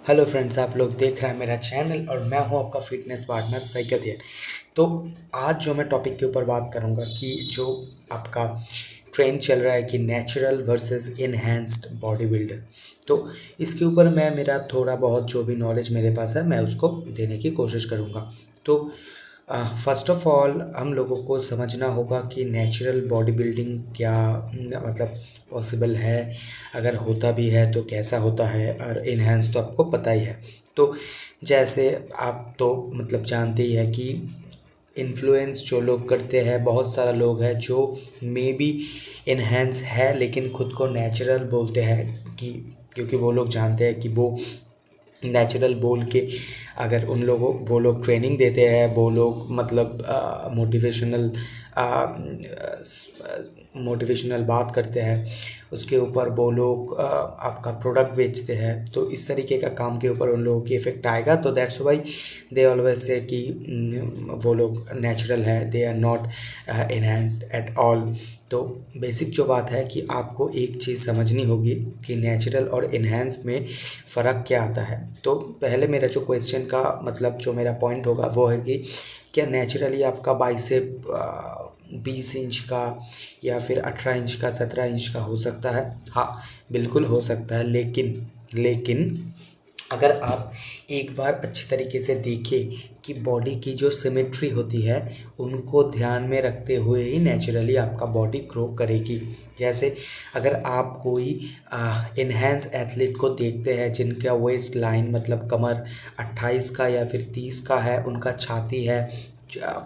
Hello friends, आप लोग देख रहे हैं मेरा चैनल और मैं हूं आपका फिटनेस पार्टनर सैकत है। तो आज जो मैं टॉपिक के ऊपर बात करूंगा कि जो आपका ट्रेंड चल रहा है कि natural versus enhanced body builder. तो इसके ऊपर मैं मेरा थोड़ा बहुत जो भी नॉलेज मेरे पास है मैं उसको देने की कोशिश करूंगा। तो फर्स्ट ऑफ ऑल हम लोगों को समझना होगा कि नेचुरल बॉडी बिल्डिंग क्या मतलब पॉसिबल है, अगर होता भी है तो कैसा होता है, और इनहेंस तो आपको पता ही है। तो जैसे आप तो मतलब जानते ही है कि इन्फ्लुएंस जो लोग करते हैं, बहुत सारा लोग हैं जो मे बी इनहेंस है लेकिन खुद को नेचुरल बोलते हैं कि क्योंकि वो लोग जानते हैं कि वो नेचुरल बोल के अगर उन लोगों वो लोग ट्रेनिंग देते हैं, वो लोग मतलब मोटिवेशनल बात करते हैं, उसके ऊपर वो लोग आपका प्रोडक्ट बेचते हैं, तो इस तरीके का काम के ऊपर उन लोगों की इफ़ेक्ट आएगा। तो that's why they always say कि वो लोग नेचुरल है, they are not enhanced at all. तो बेसिक जो बात है कि आपको एक चीज़ समझनी होगी कि नेचुरल और इनहेंस में फ़र्क क्या आता है। तो पहले मेरा जो क्वेश्चन का मतलब जो मेरा पॉइंट होगा वो है कि क्या नेचुरली आपका बाइसेप 20 इंच का या फिर 18 इंच का 17 इंच का हो सकता है? हाँ, बिल्कुल हो सकता है। लेकिन अगर आप एक बार अच्छी तरीके से देखें कि बॉडी की जो सिमेट्री होती है उनको ध्यान में रखते हुए ही नेचुरली आपका बॉडी ग्रो करेगी। जैसे अगर आप कोई इनहेंस एथलीट को देखते हैं जिनका वेस्ट लाइन मतलब कमर 28 का या फिर 30 का है, उनका छाती है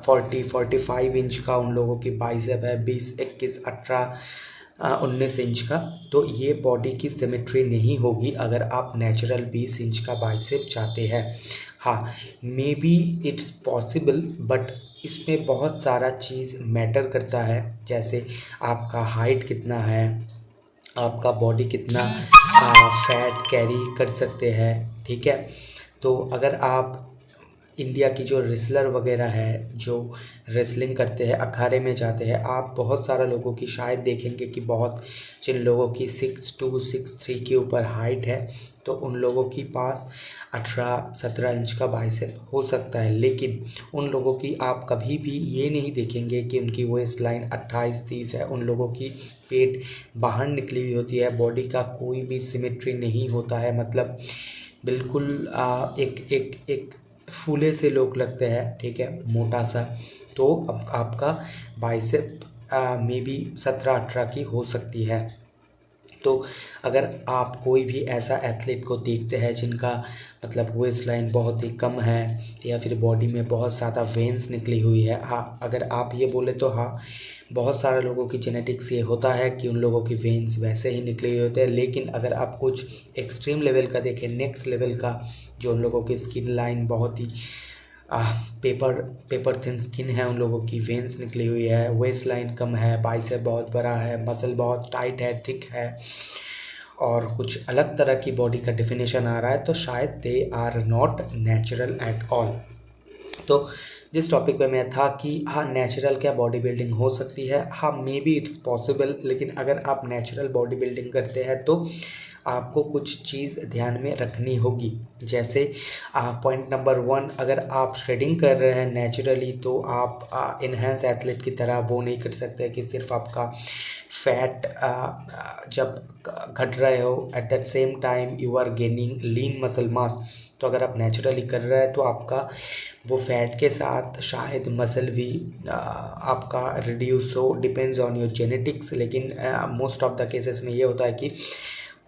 45 इंच का, उन लोगों की बाइसेप है 20 21 18 19 इंच का, तो ये बॉडी की सिमेट्री नहीं होगी अगर आप नेचुरल 20 इंच का बाइसेप चाहते हैं। हाँ, may be it's possible, but इसमें बहुत सारा चीज़ मैटर करता है। जैसे आपका हाइट कितना है, आपका बॉडी कितना फैट कैरी कर सकते हैं, ठीक है। तो अगर आप इंडिया की जो रेसलर वगैरह है जो रेसलिंग करते हैं, अखाड़े में जाते हैं, आप बहुत सारा लोगों की शायद देखेंगे कि बहुत जिन लोगों की 6'2" 6'3" के ऊपर हाइट है, तो उन लोगों की पास 18-17 इंच का बाइसेप हो सकता है। लेकिन उन लोगों की आप कभी भी ये नहीं देखेंगे कि उनकी वेस्ट लाइन 28-30 है। उन लोगों की पेट बाहर निकली हुई होती है, बॉडी का कोई भी सिमेट्री नहीं होता है, मतलब बिल्कुल एक एक एक फूले से लोग लगते हैं, ठीक है, मोटा सा। तो अब आपका बाइसेप मे बी 17-18 की हो सकती है। तो अगर आप कोई भी ऐसा एथलीट को देखते हैं जिनका मतलब वेस्ट लाइन बहुत ही कम है या फिर बॉडी में बहुत ज़्यादा वेन्स निकली हुई है, हाँ, अगर आप ये बोले तो हाँ, बहुत सारे लोगों की जेनेटिक्स ये होता है कि उन लोगों की वेन्स वैसे ही निकले हुए होते हैं। लेकिन अगर आप कुछ एक्सट्रीम लेवल का देखें, नेक्स्ट लेवल का, जो उन लोगों की स्किन लाइन बहुत ही पेपर पेपर थिन स्किन है, उन लोगों की वेन्स निकली हुई है, वेस्ट लाइन कम है, बाइसेप बहुत बड़ा है, मसल बहुत टाइट है, थिक है, और कुछ अलग तरह की बॉडी का डिफिनेशन आ रहा है, तो शायद they are not natural at all. तो जिस टॉपिक पे मैं था कि हाँ, नेचुरल क्या बॉडी बिल्डिंग हो सकती है? हाँ, मे बी इट्स पॉसिबल। लेकिन अगर आप नेचुरल बॉडी बिल्डिंग करते हैं तो आपको कुछ चीज़ ध्यान में रखनी होगी। जैसे पॉइंट नंबर 1, अगर आप शेडिंग कर रहे हैं नेचुरली तो आप इनहेंस एथलीट की तरह वो नहीं कर सकते कि सिर्फ आपका फैट जब घट रहे हो at that same time you are gaining lean muscle mass. तो अगर आप नेचुरली कर रहे हैं तो आपका वो फैट के साथ शायद मसल भी आपका रिड्यूस हो, डिपेंड्स ऑन योर जेनेटिक्स। लेकिन मोस्ट ऑफ द केसेस में ये होता है कि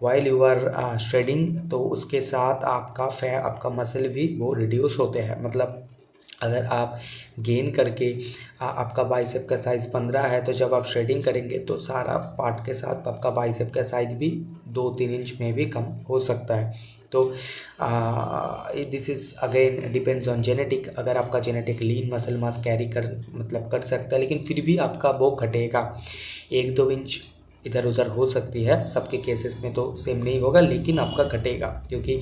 वाइल यू आर श्रेडिंग तो उसके साथ आपका मसल भी वो रिड्यूस होते हैं। मतलब अगर आप गेन करके आपका बाइसेप का साइज़ 15 है, तो जब आप श्रेडिंग करेंगे तो सारा पार्ट के साथ आपका बाइसेप का साइज़ भी 2-3 इंच में भी कम हो सकता है। तो this is again depends on genetic. अगर आपका जेनेटिक लीन मसल मास कैरी कर सकता है, लेकिन फिर भी आपका वो घटेगा, 1-2 इंच इधर उधर हो सकती है, सबके केसेस में तो सेम नहीं होगा, लेकिन आपका घटेगा क्योंकि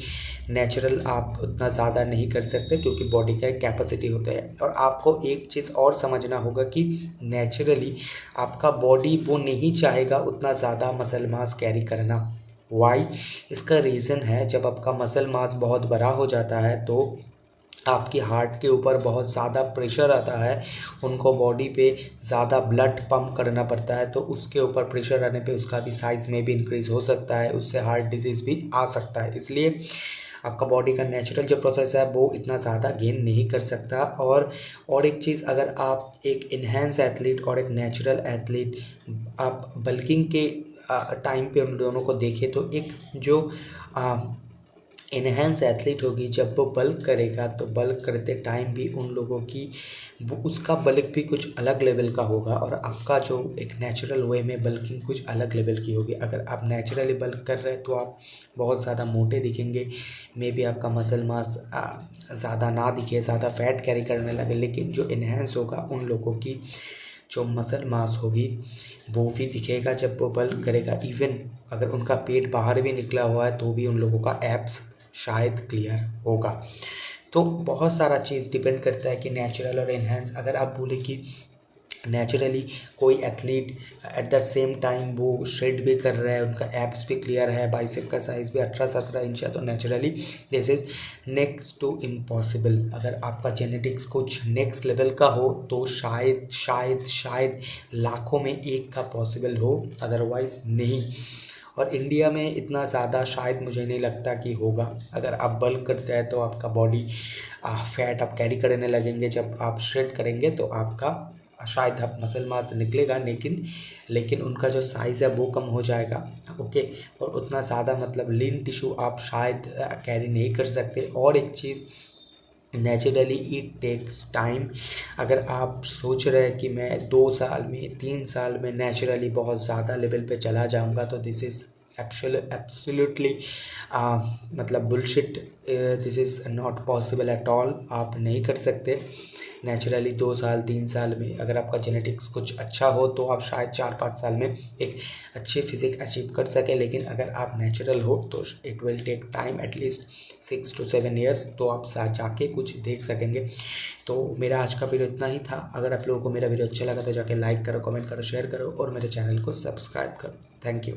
नेचुरल आप उतना ज़्यादा नहीं कर सकते क्योंकि बॉडी का एक कैपेसिटी होता है। और आपको एक चीज़ और समझना होगा कि नेचुरली आपका बॉडी वो नहीं चाहेगा उतना ज़्यादा मसल मास कैरी करना। वाई, इसका रीज़न है जब आपका मसल मास बहुत बड़ा हो जाता है तो आपकी हार्ट के ऊपर बहुत ज़्यादा प्रेशर आता है, उनको बॉडी पे ज़्यादा ब्लड पंप करना पड़ता है, तो उसके ऊपर प्रेशर आने पे उसका भी साइज़ में भी इंक्रीज़ हो सकता है, उससे हार्ट डिजीज़ भी आ सकता है। इसलिए आपका बॉडी का नेचुरल जो प्रोसेस है वो इतना ज़्यादा गेन नहीं कर सकता। और एक चीज़, अगर आप एक इन्हेंस एथलीट और एक नेचुरल एथलीट आप बल्किंग के टाइम पे उन दोनों को देखें तो एक जो इन्हेंस एथलीट होगी, जब वो बल्क करेगा तो बल्क करते टाइम भी उन लोगों की उसका बल्क भी कुछ अलग लेवल का होगा, और आपका जो एक नेचुरल वे में बल्किंग कुछ अलग लेवल की होगी। अगर आप नेचुरली बल्क कर रहे हैं तो आप बहुत ज़्यादा मोटे दिखेंगे, मे बी आपका मसल मास ज़्यादा ना दिखे, ज़्यादा फैट कैरी करने लगे, लेकिन जो इन्हेंस होगा उन लोगों की जो मसल मास होगी वो भी दिखेगा जब वो बल्क करेगा। इवन अगर उनका पेट बाहर भी निकला हुआ है तो भी उन लोगों का एब्स शायद क्लियर होगा। तो बहुत सारा चीज़ डिपेंड करता है कि नेचुरल और इन्हेंस। अगर आप बोले कि नेचुरली कोई athlete at the same time वो श्रेड भी कर रहा है, उनका एब्स भी क्लियर है, बाइसेप का साइज़ भी 18-17 इंच है, तो naturally this is next to impossible. अगर आपका जेनेटिक्स कुछ नेक्स्ट लेवल का हो तो शायद शायद शायद लाखों में एक का पॉसिबल हो, अदरवाइज़ नहीं। और इंडिया में इतना ज़्यादा शायद मुझे नहीं लगता कि होगा। अगर आप बल्क करते हैं तो आपका बॉडी फैट आप कैरी करने लगेंगे, जब आप श्रेड करेंगे तो आपका शायद आप मसल मास निकलेगा, लेकिन उनका जो साइज़ है वो कम हो जाएगा। ओके, और उतना ज़्यादा मतलब लीन टिश्यू आप शायद कैरी नहीं कर सकते। और एक चीज़, नेचुरली इट टेक्स टाइम। अगर आप सोच रहे हैं कि मैं 2 साल में 3 साल में नेचुरली बहुत ज़्यादा लेवल पे चला जाऊंगा, तो दिस इज़ एब्सोल्युटली मतलब bullshit. This is not possible at all. आप नहीं कर सकते नेचुरली 2 साल 3 साल में। अगर आपका जेनेटिक्स कुछ अच्छा हो तो आप शायद 4-5 साल में एक अच्छी फिजिक अचीव कर सकें, लेकिन अगर आप नेचुरल हो तो it will take time at least 6 to 7 years, तो आप जाके कुछ देख सकेंगे। तो मेरा आज का वीडियो इतना ही था। अगर आप लोगों को मेरा वीडियो अच्छा लगा तो जाके लाइक करो, कमेंट करो, शेयर करो और मेरे चैनल को सब्सक्राइब करो। Thank you.